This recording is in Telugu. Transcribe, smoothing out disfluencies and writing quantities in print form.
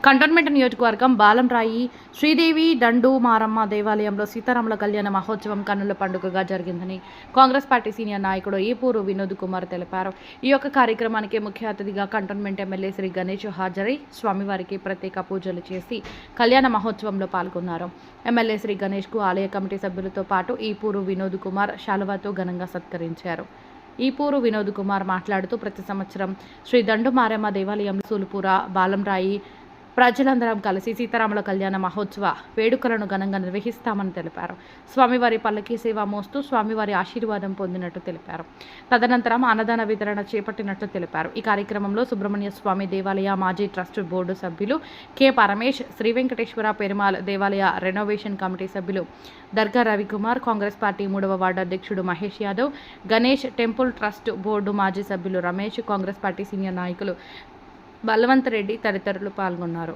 కంటోన్మెంట్ నియోజకవర్గం బాలంరాయి శ్రీదేవి దండు మారమ్మ దేవాలయంలో సీతారాముల కళ్యాణ మహోత్సవం కన్నుల పండుగగా జరిగిందని కాంగ్రెస్ పార్టీ సీనియర్ నాయకుడు ఈపూరు వినోద్ కుమార్ తెలిపారు. ఈ యొక్క కార్యక్రమానికి ముఖ్య అతిథిగా కంటోన్మెంట్ ఎమ్మెల్యే శ్రీ గణేష్ హాజరై స్వామివారికి ప్రత్యేక పూజలు చేసి కళ్యాణ మహోత్సవంలో పాల్గొన్నారు. ఎమ్మెల్యే శ్రీ గణేష్కు ఆలయ కమిటీ సభ్యులతో పాటు ఈపూరు వినోద్ కుమార్ శాలువాతో ఘనంగా సత్కరించారు. ఈపూరు వినోద్ కుమార్ మాట్లాడుతూ ప్రతి సంవత్సరం శ్రీ దండు మారమ్మ దేవాలయం సూలుపుర బాలంరాయి ప్రజలందరం కలిసి సీతారాముల కళ్యాణ మహోత్సవ వేడుకలను ఘనంగా నిర్వహిస్తామని తెలిపారు. స్వామివారి పల్లకీ సేవ మోస్తూ స్వామివారి ఆశీర్వాదం పొందినట్టు తెలిపారు. తదనంతరం అన్నదాన వితరణ చేపట్టినట్లు తెలిపారు. ఈ కార్యక్రమంలో సుబ్రహ్మణ్య స్వామి దేవాలయ మాజీ ట్రస్ట్ బోర్డు సభ్యులు కె పరమేష్, శ్రీ వెంకటేశ్వర పెరుమాల్ దేవాలయ రెనోవేషన్ కమిటీ సభ్యులు దర్గా రవికుమార్, కాంగ్రెస్ పార్టీ 3వ వార్డు అధ్యక్షుడు Mahesh Yadav, Ganesh, temple trust board మాజీ సభ్యులు రమేష్, కాంగ్రెస్ పార్టీ సీనియర్ నాయకులు బలవంత్ రెడ్డి తదితరులు పాల్గొన్నారు.